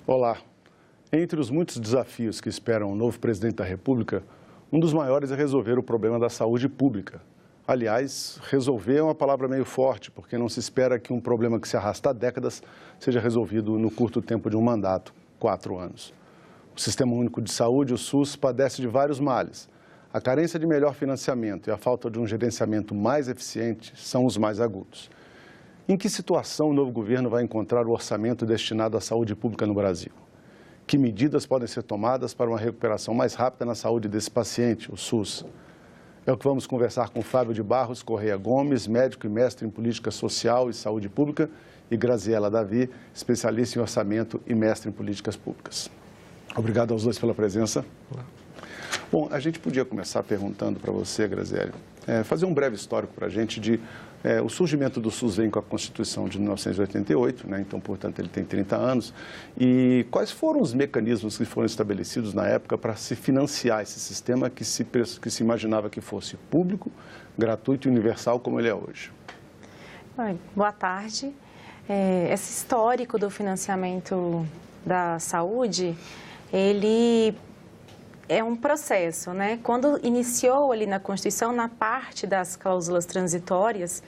Olá. Entre os muitos desafios que esperam o novo presidente da República, um dos maiores é resolver o problema da saúde pública. Aliás, resolver é uma palavra meio forte, porque não se espera que um problema que se arrasta há décadas seja resolvido no curto tempo de um mandato, 4 anos. O Sistema Único de Saúde, o SUS, padece de vários males. A carência de melhor financiamento e a falta de um gerenciamento mais eficiente são os mais agudos. Em que situação o novo governo vai encontrar o orçamento destinado à saúde pública no Brasil? Que medidas podem ser tomadas para uma recuperação mais rápida na saúde desse paciente, o SUS? É o que vamos conversar com Fábio de Barros Correia Gomes, médico e mestre em Política Social e Saúde Pública, e Graziela Davi, especialista em orçamento e mestre em Políticas Públicas. Obrigado aos dois pela presença. Olá. Bom, a gente podia começar perguntando para você, Graziela, fazer um breve histórico para a gente de... o surgimento do SUS vem com a Constituição de 1988, né? Então, portanto, ele tem 30 anos. E quais foram os mecanismos que foram estabelecidos na época para se financiar esse sistema que se imaginava que fosse público, gratuito e universal como ele é hoje? Boa tarde. Esse histórico do financiamento da saúde, ele é um processo, né? Quando iniciou ali na Constituição, na parte das cláusulas transitórias,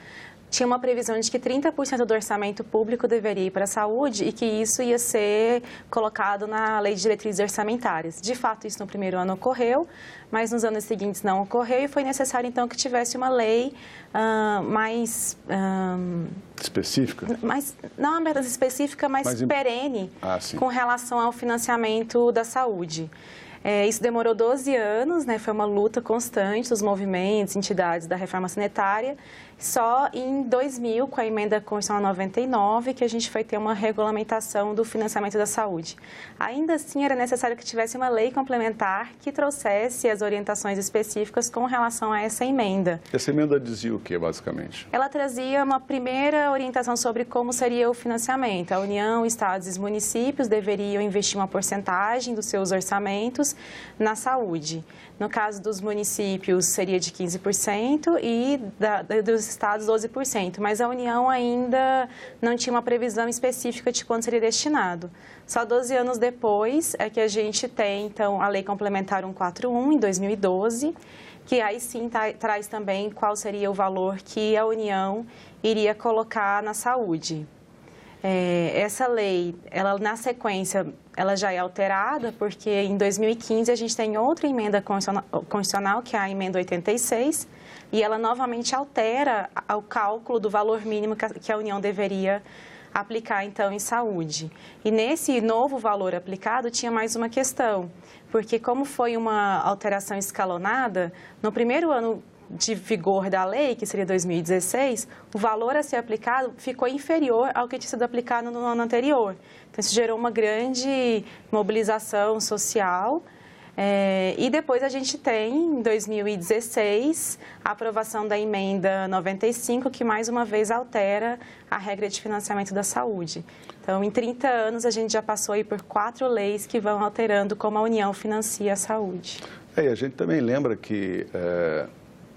tinha uma previsão de que 30% do orçamento público deveria ir para a saúde e que isso ia ser colocado na Lei de Diretrizes Orçamentárias. De fato, isso no primeiro ano ocorreu, mas nos anos seguintes não ocorreu e foi necessário, então, que tivesse uma lei mais... específica? Não apenas específica, mas perene com relação ao financiamento da saúde. Isso demorou 12 anos, né? Foi uma luta constante dos movimentos, entidades da reforma sanitária. Só em 2000, com a emenda constitucional 99, que a gente foi ter uma regulamentação do financiamento da saúde. Ainda assim, era necessário que tivesse uma lei complementar que trouxesse as orientações específicas com relação a essa emenda. Essa emenda dizia o que, basicamente? Ela trazia uma primeira orientação sobre como seria o financiamento. A União, estados e municípios deveriam investir uma porcentagem dos seus orçamentos na saúde. No caso dos municípios, seria de 15% e dos estados, 12%. Mas a União ainda não tinha uma previsão específica de quanto seria destinado. Só 12 anos depois é que a gente tem, então, a Lei Complementar 141, em 2012, que aí sim traz também qual seria o valor que a União iria colocar na saúde. Essa lei, ela na sequência, ela já é alterada, porque em 2015 a gente tem outra emenda constitucional, que é a emenda 86, e ela novamente altera o cálculo do valor mínimo que a União deveria aplicar, então, em saúde. E nesse novo valor aplicado tinha mais uma questão, porque como foi uma alteração escalonada, no primeiro ano de vigor da lei, que seria 2016, o valor a ser aplicado ficou inferior ao que tinha sido aplicado no ano anterior. Então, isso gerou uma grande mobilização social. E depois a gente tem, em 2016, a aprovação da emenda 95, que mais uma vez altera a regra de financiamento da saúde. Então, em 30 anos, a gente já passou aí por 4 leis que vão alterando como a União financia a saúde. E a gente também lembra que...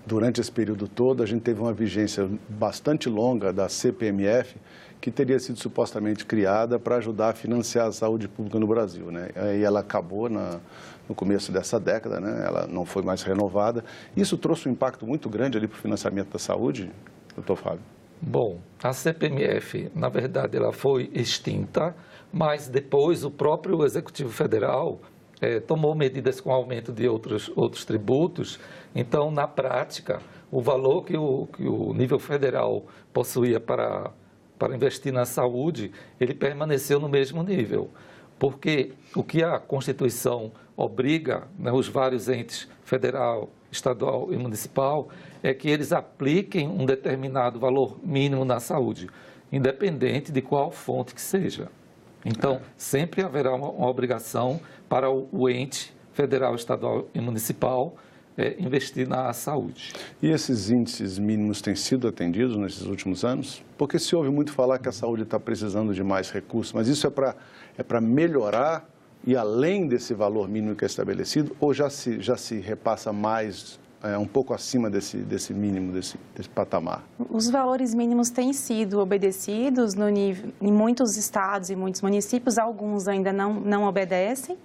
durante esse período todo, a gente teve uma vigência bastante longa da CPMF, que teria sido supostamente criada para ajudar a financiar a saúde pública no Brasil, né? E ela acabou no começo dessa década, né? Ela não foi mais renovada. Isso trouxe um impacto muito grande ali para o financiamento da saúde, doutor Fábio? Bom, a CPMF, na verdade, ela foi extinta, mas depois o próprio Executivo Federal tomou medidas com aumento de outros tributos. Então, na prática, o valor que o nível federal possuía para investir na saúde, ele permaneceu no mesmo nível. Porque o que a Constituição obriga, né, os vários entes federal, estadual e municipal, é que eles apliquem um determinado valor mínimo na saúde, independente de qual fonte que seja. Então, sempre haverá uma obrigação para o ente federal, estadual e municipal investir na saúde. E esses índices mínimos têm sido atendidos nesses últimos anos? Porque se ouve muito falar que a saúde está precisando de mais recursos, mas isso é para melhorar e além desse valor mínimo que é estabelecido, ou já se repassa mais um pouco acima desse mínimo, desse patamar? Os valores mínimos têm sido obedecidos em muitos estados e muitos municípios, alguns ainda não obedecem.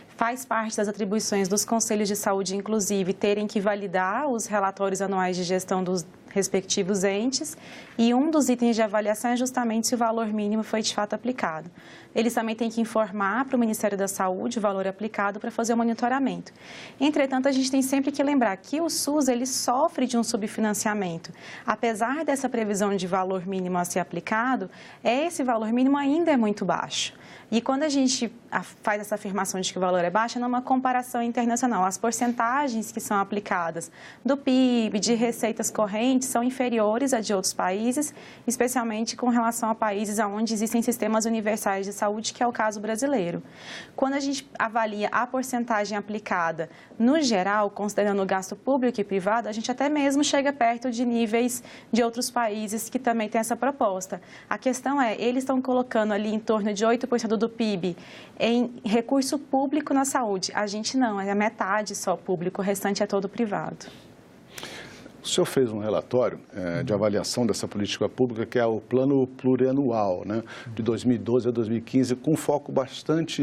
Faz parte das atribuições dos conselhos de saúde, inclusive, terem que validar os relatórios anuais de gestão dos respectivos entes, e um dos itens de avaliação é justamente se o valor mínimo foi de fato aplicado. Eles também têm que informar para o Ministério da Saúde o valor aplicado para fazer o monitoramento. Entretanto, a gente tem sempre que lembrar que o SUS ele sofre de um subfinanciamento. Apesar dessa previsão de valor mínimo a ser aplicado, esse valor mínimo ainda é muito baixo. E quando a gente faz essa afirmação de que o valor é baixo, é numa comparação internacional. As porcentagens que são aplicadas do PIB, de receitas correntes, são inferiores a de outros países, especialmente com relação a países onde existem sistemas universais de saúde, que é o caso brasileiro. Quando a gente avalia a porcentagem aplicada no geral, considerando o gasto público e privado, a gente até mesmo chega perto de níveis de outros países que também têm essa proposta. A questão é, eles estão colocando ali em torno de 8% do PIB em recurso público na saúde. A gente não, é a metade só público, o restante é todo privado. O senhor fez um relatório de avaliação dessa política pública, que é o plano plurianual, né, de 2012 a 2015, com foco bastante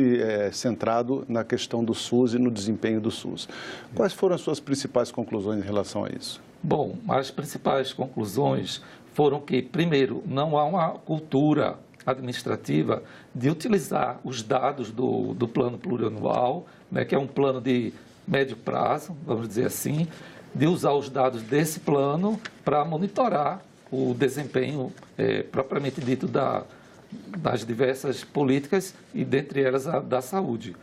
centrado na questão do SUS e no desempenho do SUS. Quais foram as suas principais conclusões em relação a isso? Bom, as principais conclusões foram que, primeiro, não há uma cultura administrativa de utilizar os dados do plano plurianual, né, que é um plano de médio prazo, vamos dizer assim, de usar os dados desse plano para monitorar o desempenho propriamente dito das diversas políticas e, dentre elas, a da saúde.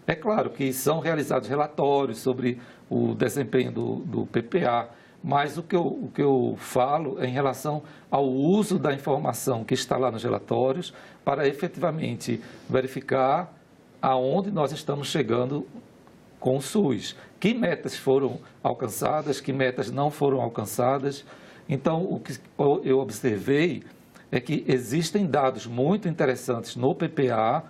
É claro que são realizados relatórios sobre o desempenho do PPA, mas o que eu falo é em relação ao uso da informação que está lá nos relatórios para efetivamente verificar aonde nós estamos chegando com o SUS. Que metas foram alcançadas, que metas não foram alcançadas. Então, o que eu observei é que existem dados muito interessantes no PPA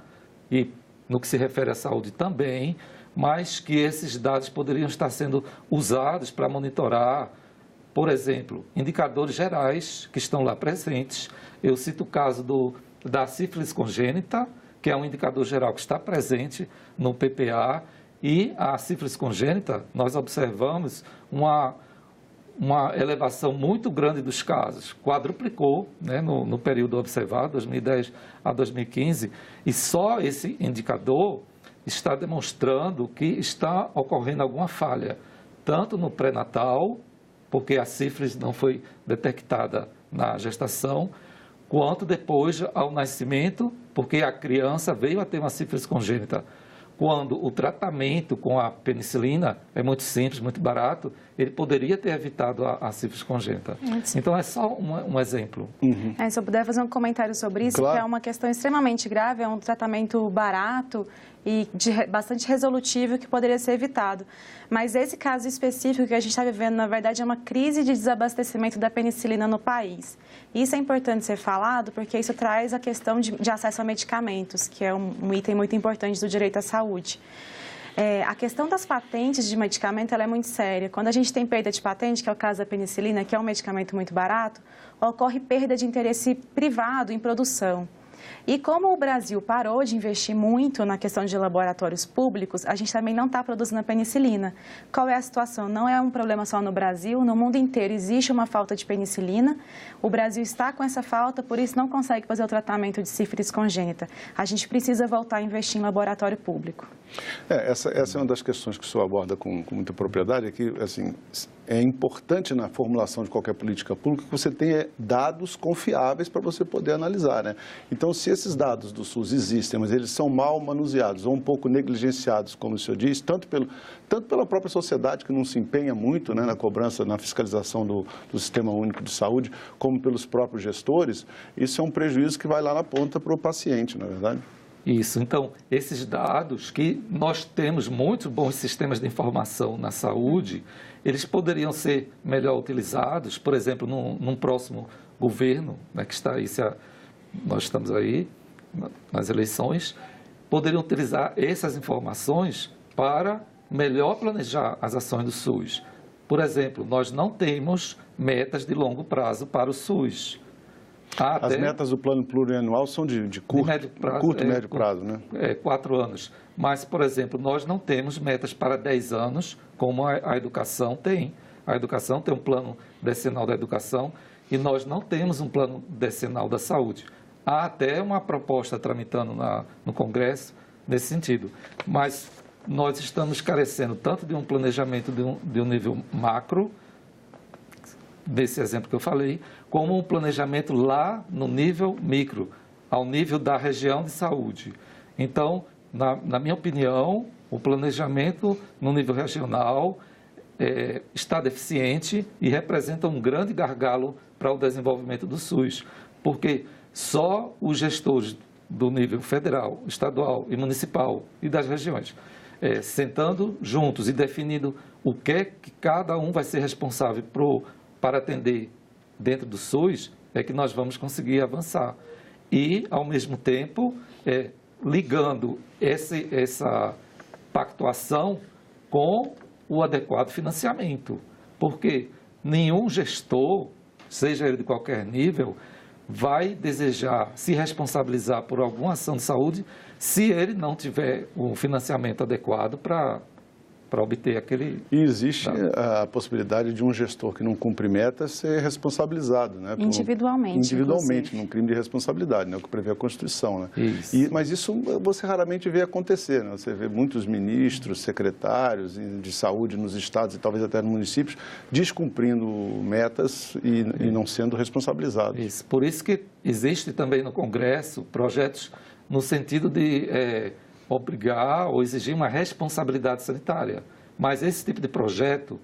e no que se refere à saúde também, mas que esses dados poderiam estar sendo usados para monitorar, por exemplo, indicadores gerais que estão lá presentes. Eu cito o caso da sífilis congênita, que é um indicador geral que está presente no PPA, e a sífilis congênita, nós observamos uma elevação muito grande dos casos, quadruplicou, né, no período observado, 2010 a 2015, e só esse indicador está demonstrando que está ocorrendo alguma falha, tanto no pré-natal, porque a sífilis não foi detectada na gestação, quanto depois ao nascimento, porque a criança veio a ter uma sífilis congênita. Quando o tratamento com a penicilina é muito simples, muito barato, ele poderia ter evitado a sífilis congênita. Então, é só um exemplo. Uhum. Se eu puder fazer um comentário sobre isso, claro. Que é uma questão extremamente grave, é um tratamento barato e bastante resolutivo que poderia ser evitado. Mas esse caso específico que a gente está vivendo, na verdade, é uma crise de desabastecimento da penicilina no país. Isso é importante ser falado porque isso traz a questão de acesso a medicamentos, que é um item muito importante do direito à saúde. A questão das patentes de medicamento ela é muito séria. Quando a gente tem perda de patente, que é o caso da penicilina, que é um medicamento muito barato, ocorre perda de interesse privado em produção. E como o Brasil parou de investir muito na questão de laboratórios públicos, a gente também não está produzindo a penicilina. Qual é a situação? Não é um problema só no Brasil, no mundo inteiro existe uma falta de penicilina. O Brasil está com essa falta, por isso não consegue fazer o tratamento de sífilis congênita. A gente precisa voltar a investir em laboratório público. Essa é uma das questões que o senhor aborda com muita propriedade, é que assim, é importante na formulação de qualquer política pública que você tenha dados confiáveis para você poder analisar, né? Então, se esses dados do SUS existem, mas eles são mal manuseados ou um pouco negligenciados, como o senhor diz, tanto pela própria sociedade, que não se empenha muito, né, na cobrança, na fiscalização do Sistema Único de Saúde, como pelos próprios gestores, isso é um prejuízo que vai lá na ponta para o paciente, não é verdade? Isso, então, esses dados que nós temos muitos bons sistemas de informação na saúde, eles poderiam ser melhor utilizados, por exemplo, num próximo governo, né, que está aí, nós estamos aí nas eleições, poderiam utilizar essas informações para melhor planejar as ações do SUS, Por exemplo, nós não temos metas de longo prazo para o SUS. As metas do plano plurianual são de curto, curto e médio prazo, né? 4 anos. Mas, por exemplo, nós não temos metas para 10 anos, como a educação tem. A educação tem um plano decenal da educação e nós não temos um plano decenal da saúde. Há até uma proposta tramitando no Congresso nesse sentido. Mas nós estamos carecendo tanto de um planejamento de um nível macro, desse exemplo que eu falei, como um planejamento lá no nível micro, ao nível da região de saúde. Então, na minha opinião, o planejamento no nível regional está deficiente e representa um grande gargalo para o desenvolvimento do SUS, porque só os gestores do nível federal, estadual e municipal e das regiões, sentando juntos e definindo o que cada um vai ser responsável para atender dentro do SUS, é que nós vamos conseguir avançar. E, ao mesmo tempo, ligando essa pactuação com o adequado financiamento. Porque nenhum gestor, seja ele de qualquer nível, vai desejar se responsabilizar por alguma ação de saúde se ele não tiver um financiamento adequado para obter aquele... E existe a possibilidade de um gestor que não cumpre metas ser responsabilizado, né? Individualmente, num crime de responsabilidade, né? O que prevê a Constituição, né? Isso. Mas isso você raramente vê acontecer, né? Você vê muitos ministros, secretários de saúde nos estados e talvez até nos municípios descumprindo metas e não sendo responsabilizados. Isso. Por isso que existe também no Congresso projetos no sentido de obrigar ou exigir uma responsabilidade sanitária. Mas esse tipo de projeto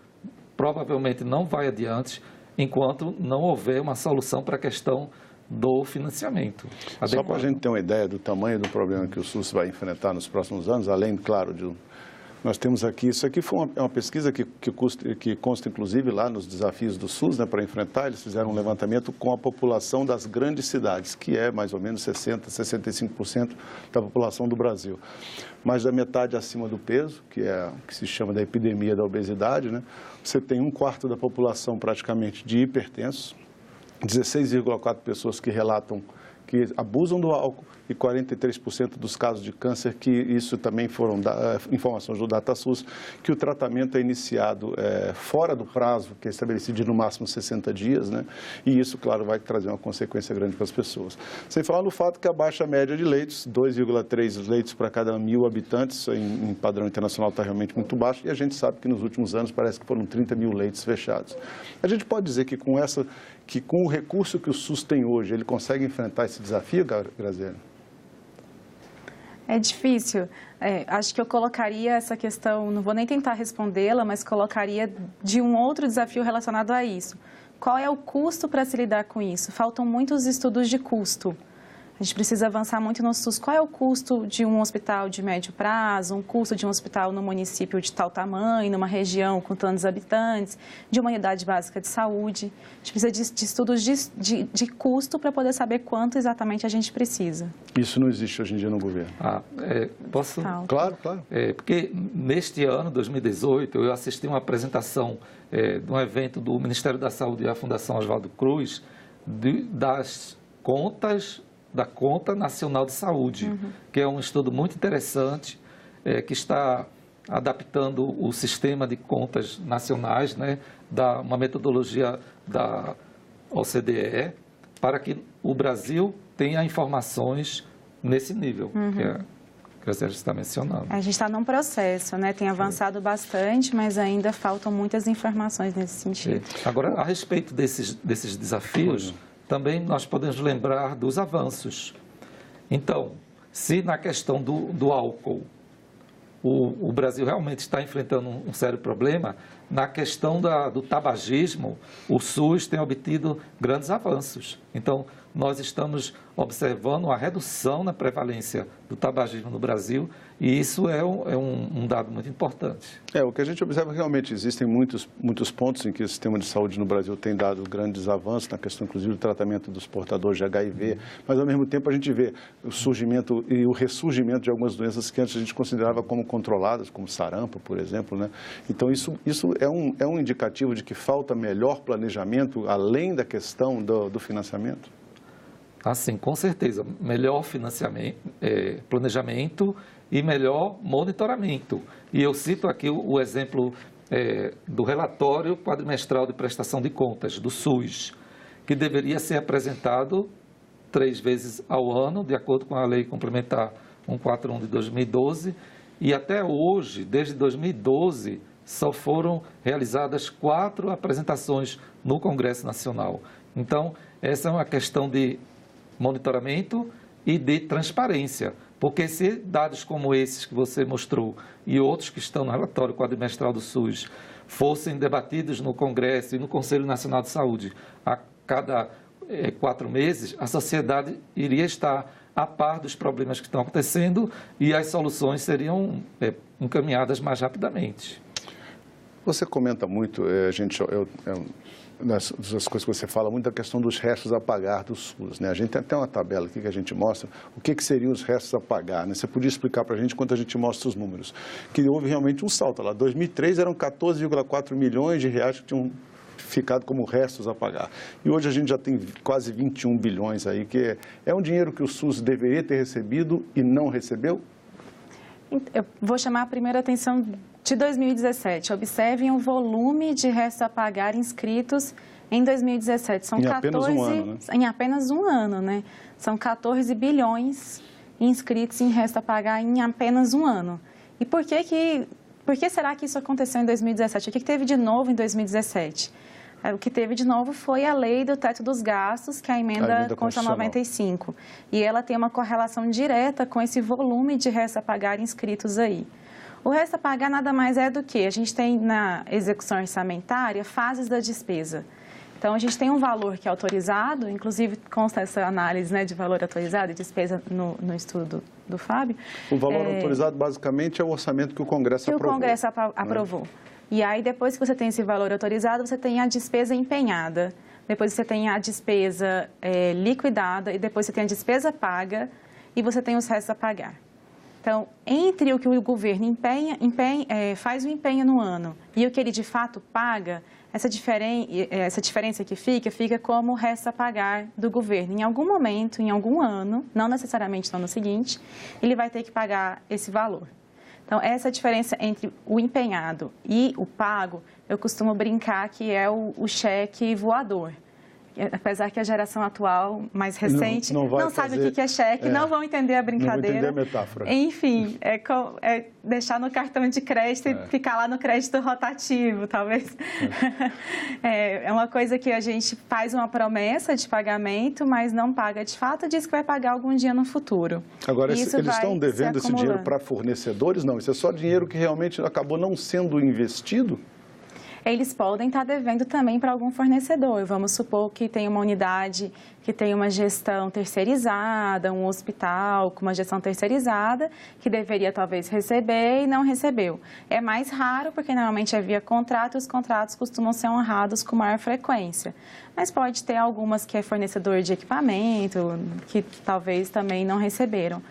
provavelmente não vai adiante enquanto não houver uma solução para a questão do financiamento adequado. Só para a gente ter uma ideia do tamanho do problema que o SUS vai enfrentar nos próximos anos, além, claro, nós temos aqui, isso aqui foi uma pesquisa que consta inclusive lá nos desafios do SUS, né, para enfrentar. Eles fizeram um levantamento com a população das grandes cidades, que é mais ou menos 60%, 65% da população do Brasil. Mais da metade acima do peso, que se chama da epidemia da obesidade, né? Você tem 1/4 da população praticamente de hipertensos, 16,4 pessoas que relatam que abusam do álcool e 43% dos casos de câncer, que isso também foram informações do DataSUS, que o tratamento é iniciado fora do prazo, que é estabelecido de no máximo 60 dias, né? E isso, claro, vai trazer uma consequência grande para as pessoas. Sem falar no fato que a baixa média de leitos, 2,3 leitos para cada 1.000 habitantes, em padrão internacional está realmente muito baixo, e a gente sabe que nos últimos anos parece que foram 30 mil leitos fechados. A gente pode dizer que com o recurso que o SUS tem hoje, ele consegue enfrentar esse desafio, Graziele? É difícil. Acho que eu colocaria essa questão, não vou nem tentar respondê-la, mas colocaria de um outro desafio relacionado a isso. Qual é o custo para se lidar com isso? Faltam muitos estudos de custo. A gente precisa avançar muito no SUS. Qual é o custo de um hospital de médio prazo, um custo de um hospital no município de tal tamanho, numa região com tantos habitantes, de uma unidade básica de saúde? A gente precisa de estudos de custo para poder saber quanto exatamente a gente precisa. Isso não existe hoje em dia no governo. Posso? Claro, claro. Porque neste ano, 2018, eu assisti uma apresentação de um evento do Ministério da Saúde e a Fundação Oswaldo Cruz das contas da Conta Nacional de Saúde, que é um estudo muito interessante, que está adaptando o sistema de contas nacionais, né, uma metodologia da OCDE, para que o Brasil tenha informações nesse nível, que a Graziele está mencionando. A gente está num processo, né? Tem avançado bastante, mas ainda faltam muitas informações nesse sentido. Agora, a respeito desses desafios, também nós podemos lembrar dos avanços. Então, se na questão do álcool, o Brasil realmente está enfrentando um sério problema, na questão do tabagismo, o SUS tem obtido grandes avanços. Então, nós estamos observando uma redução na prevalência do tabagismo no Brasil, e isso é um dado muito importante. O que a gente observa é que realmente existem muitos pontos em que o sistema de saúde no Brasil tem dado grandes avanços, na questão, inclusive, do tratamento dos portadores de HIV, mas, ao mesmo tempo, a gente vê o surgimento e o ressurgimento de algumas doenças que antes a gente considerava como controladas, como sarampo, por exemplo, né? Então, isso é um indicativo de que falta melhor planejamento, além da questão do financiamento? Assim, com certeza, melhor financiamento, planejamento e melhor monitoramento. E eu cito aqui o exemplo do relatório quadrimestral de prestação de contas, do SUS, que deveria ser apresentado 3 vezes ao ano, de acordo com a Lei Complementar 141 de 2012, e até hoje, desde 2012, só foram realizadas 4 apresentações no Congresso Nacional. Então, essa é uma questão de monitoramento e de transparência, porque se dados como esses que você mostrou e outros que estão no relatório quadrimestral do SUS fossem debatidos no Congresso e no Conselho Nacional de Saúde a cada 4 meses, a sociedade iria estar a par dos problemas que estão acontecendo e as soluções seriam encaminhadas mais rapidamente. Você comenta muito, das coisas que você fala muito, da questão dos restos a pagar do SUS, né? A gente tem até uma tabela aqui que a gente mostra o que seriam os restos a pagar, né? Você podia explicar para a gente enquanto a gente mostra os números? Que houve realmente um salto lá. Em 2003 eram 14,4 milhões de reais que tinham ficado como restos a pagar. E hoje a gente já tem quase 21 bilhões aí, que é um dinheiro que o SUS deveria ter recebido e não recebeu? Eu vou chamar a primeira atenção de 2017. Observem o volume de restos a pagar inscritos em 2017. São apenas um ano, né? Em apenas um ano, né? São 14 bilhões inscritos em resto a pagar em apenas um ano. E por que será que isso aconteceu em 2017? O que teve de novo em 2017? O que teve de novo foi a lei do teto dos gastos, que é a emenda Constitucional 95. E ela tem uma correlação direta com esse volume de resto a pagar inscritos aí. O resto a pagar nada mais é do que a gente tem na execução orçamentária fases da despesa. Então, a gente tem um valor que é autorizado, inclusive consta essa análise, né, de valor autorizado e despesa no estudo do Fábio. O valor autorizado, basicamente, é o orçamento que o Congresso aprovou. Que o Congresso aprovou. Né? E aí, depois que você tem esse valor autorizado, você tem a despesa empenhada, depois você tem a despesa liquidada e depois você tem a despesa paga e você tem os restos a pagar. Então, entre o que o governo faz o empenho no ano e o que ele de fato paga, essa diferença que fica como o resto a pagar do governo. Em algum momento, em algum ano, não necessariamente no ano seguinte, ele vai ter que pagar esse valor. Então, essa diferença entre o empenhado e o pago, eu costumo brincar que é o cheque voador. Apesar que a geração atual, mais recente, não sabe o que é cheque, não vão entender a brincadeira. Não vão entender a metáfora. Enfim, é deixar no cartão de crédito e ficar lá no crédito rotativo, talvez. É uma coisa que a gente faz uma promessa de pagamento, mas não paga de fato, diz que vai pagar algum dia no futuro. Agora, eles estão devendo esse dinheiro para fornecedores? Não, isso é só dinheiro que realmente acabou não sendo investido? Eles podem estar devendo também para algum fornecedor. Vamos supor que tem uma unidade que tem uma gestão terceirizada, um hospital com uma gestão terceirizada, que deveria talvez receber e não recebeu. É mais raro, porque normalmente é via contrato e os contratos costumam ser honrados com maior frequência. Mas pode ter algumas que é fornecedor de equipamento, que talvez também não receberam.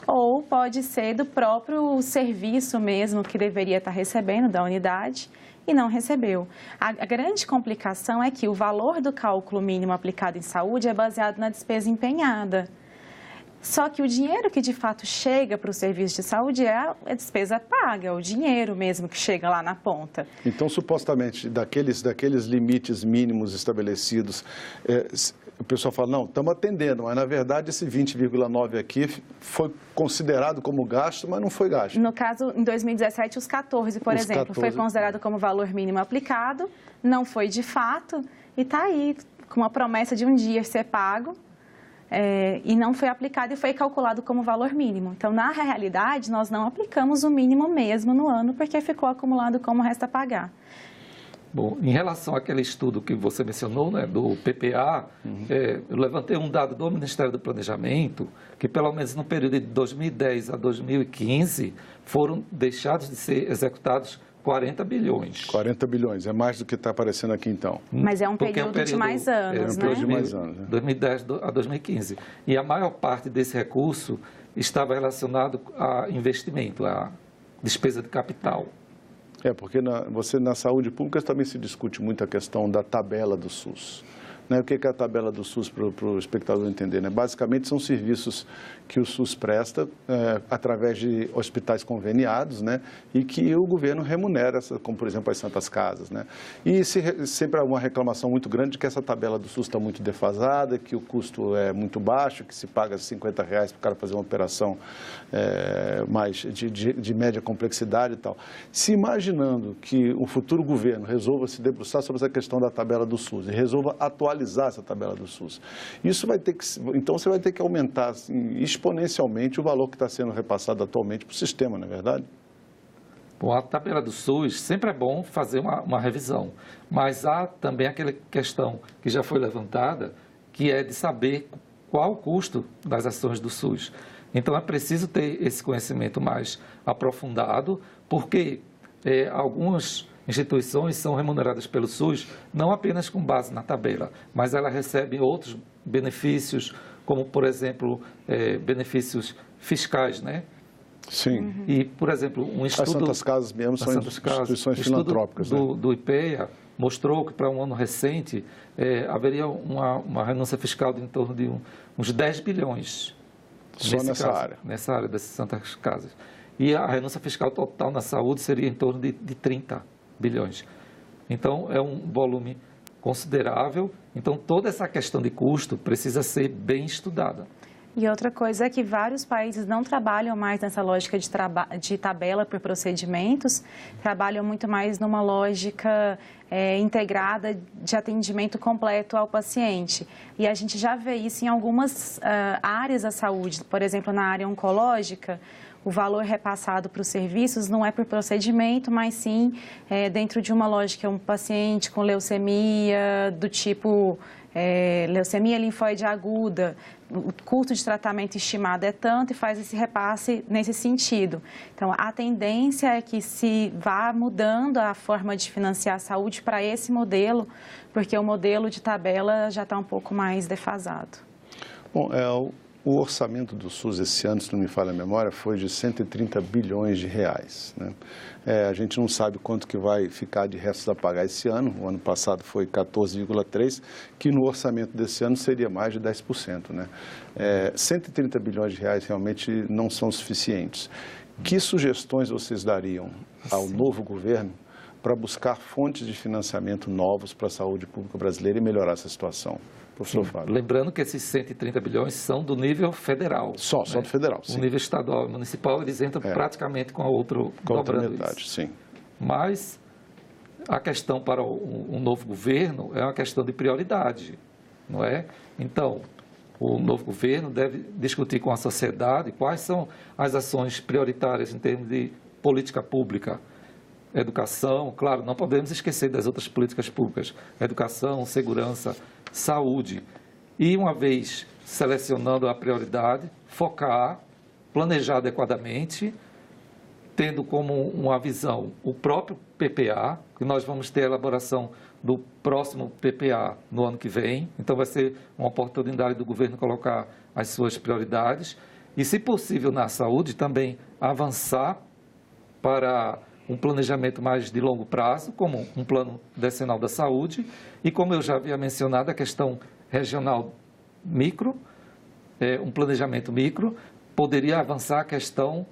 Ou pode ser do próprio serviço mesmo que deveria estar recebendo, da unidade, e não recebeu. A grande complicação é que o valor do cálculo mínimo aplicado em saúde é baseado na despesa empenhada. Só que o dinheiro que de fato chega para o serviço de saúde é a despesa paga, é o dinheiro mesmo que chega lá na ponta. Então, supostamente, daqueles limites mínimos estabelecidos, o pessoal fala, não, estamos atendendo, mas na verdade esse 20,9 aqui foi considerado como gasto, mas não foi gasto. No caso, em 2017, os 14, por exemplo, foi considerado como valor mínimo aplicado, não foi de fato, e está aí com a promessa de um dia ser pago, e não foi aplicado e foi calculado como valor mínimo. Então, na realidade, nós não aplicamos o mínimo mesmo no ano, porque ficou acumulado como resta a pagar. Bom, em relação àquele estudo que você mencionou, né, do PPA, eu levantei um dado do Ministério do Planejamento, que pelo menos no período de 2010 a 2015, foram deixados de ser executados 40 bilhões. 40 bilhões, é mais do que está aparecendo aqui então. Mas é um Porque período de mais anos, né? De mais anos, né? 2010 a 2015. E a maior parte desse recurso estava relacionado a investimento, a despesa de capital. Porque na saúde pública também se discute muito a questão da tabela do SUS. Né? O que é a tabela do SUS para o espectador entender? Né? Basicamente são serviços que o SUS presta através de hospitais conveniados, né? E que o governo remunera, como por exemplo as Santas Casas. Né? E sempre há uma reclamação muito grande de que essa tabela do SUS está muito defasada, que o custo é muito baixo, que se paga R$50 para o cara fazer uma operação mais de média complexidade e tal. Se imaginando que o futuro governo resolva se debruçar sobre essa questão da tabela do SUS e resolva atualizar essa tabela do SUS, então você vai ter que aumentar assim, exponencialmente o valor que está sendo repassado atualmente para o sistema, não é verdade? Bom, a tabela do SUS, sempre é bom fazer uma revisão, mas há também aquela questão que já foi levantada, que é de saber qual o custo das ações do SUS. Então, é preciso ter esse conhecimento mais aprofundado, porque algumas instituições são remuneradas pelo SUS não apenas com base na tabela, mas elas recebem outros benefícios, como, por exemplo, benefícios fiscais, né? Sim. E, por exemplo, um estudo... As Santas Casas mesmo são instituições filantrópicas, né? do IPEA mostrou que, para um ano recente, haveria uma renúncia fiscal de em torno de uns 10 bilhões. Só nessa área? Nessa área das Santas Casas. E a renúncia fiscal total na saúde seria em torno de 30 bilhões. Então, é um volume considerável. Então, toda essa questão de custo precisa ser bem estudada. E outra coisa é que vários países não trabalham mais nessa lógica de tabela por procedimentos, trabalham muito mais numa lógica integrada de atendimento completo ao paciente. E a gente já vê isso em algumas áreas da saúde, por exemplo, na área oncológica, o valor repassado para os serviços não é por procedimento, mas sim dentro de uma lógica, um paciente com leucemia do tipo leucemia linfóide aguda, o custo de tratamento estimado é tanto e faz esse repasse nesse sentido. Então, a tendência é que se vá mudando a forma de financiar a saúde para esse modelo, porque o modelo de tabela já está um pouco mais defasado. Bom, o orçamento do SUS esse ano, se não me falha a memória, foi de 130 bilhões de reais. Né? A gente não sabe quanto que vai ficar de restos a pagar esse ano. O ano passado foi 14,3%, que no orçamento desse ano seria mais de 10%. Né? 130 bilhões de reais realmente não são suficientes. Que sugestões vocês dariam ao novo governo para buscar fontes de financiamento novos para a saúde pública brasileira e melhorar essa situação? Professor Fábio. Lembrando que esses 130 bilhões são do nível federal. Só do federal, sim. O nível estadual e municipal, eles entram praticamente com a outra metade, sim. Mas a questão para um novo governo é uma questão de prioridade, não é? Então, o novo governo deve discutir com a sociedade quais são as ações prioritárias em termos de política pública. Educação, claro, não podemos esquecer das outras políticas públicas. Educação, segurança, saúde. E, uma vez selecionando a prioridade, focar, planejar adequadamente, tendo como uma visão o próprio PPA, que nós vamos ter a elaboração do próximo PPA no ano que vem. Então, vai ser uma oportunidade do governo colocar as suas prioridades. E, se possível, na saúde, também avançar para um planejamento mais de longo prazo, como um plano decenal da saúde, e como eu já havia mencionado, a questão regional micro, um planejamento micro, poderia avançar a questão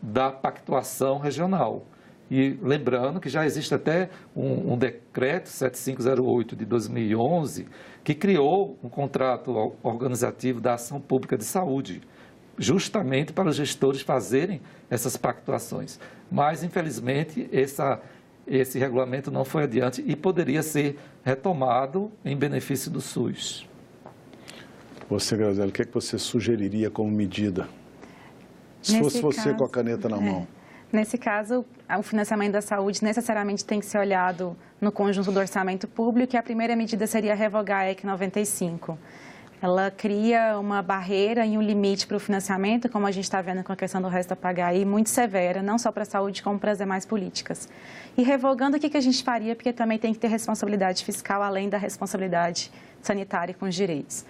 da pactuação regional. E lembrando que já existe até um decreto 7508 de 2011, que criou um contrato organizativo da ação pública de saúde, justamente para os gestores fazerem essas pactuações. Mas, infelizmente, esse regulamento não foi adiante e poderia ser retomado em benefício do SUS. Você, Graziela, o que é que você sugeriria como medida? Se fosse você com a caneta na mão. Nesse caso, o financiamento da saúde necessariamente tem que ser olhado no conjunto do orçamento público e a primeira medida seria revogar a EC 95. Ela cria uma barreira e um limite para o financiamento, como a gente está vendo com a questão do resto a pagar aí, muito severa, não só para a saúde, como para as demais políticas. E revogando, o que a gente faria? Porque também tem que ter responsabilidade fiscal, além da responsabilidade sanitária com os direitos.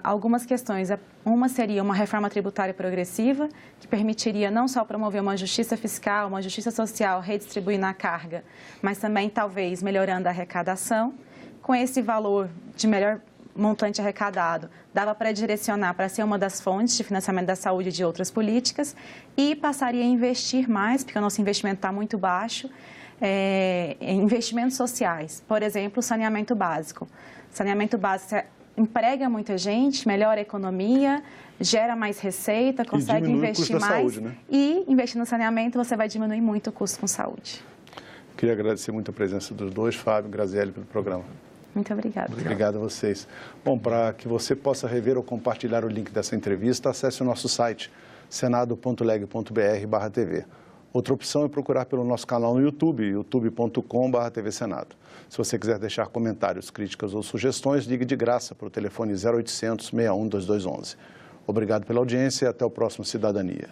Algumas questões. Uma seria uma reforma tributária progressiva, que permitiria não só promover uma justiça fiscal, uma justiça social, redistribuindo a carga, mas também, talvez, melhorando a arrecadação. Com esse valor de melhor montante arrecadado, dava para direcionar para ser uma das fontes de financiamento da saúde e de outras políticas e passaria a investir mais, porque o nosso investimento está muito baixo, em investimentos sociais. Por exemplo, saneamento básico. Saneamento básico emprega muita gente, melhora a economia, gera mais receita, consegue investir mais. Saúde, né? E investir no saneamento, você vai diminuir muito o custo com saúde. Queria agradecer muito a presença dos dois, Fábio e Graziele, pelo programa. Muito obrigada. Obrigado a vocês. Bom, para que você possa rever ou compartilhar o link dessa entrevista, acesse o nosso site, senado.leg.br/tv. Outra opção é procurar pelo nosso canal no YouTube, youtube.com/tvsenado. Se você quiser deixar comentários, críticas ou sugestões, ligue de graça para o telefone 0800 61 2211. Obrigado pela audiência e até o próximo Cidadania.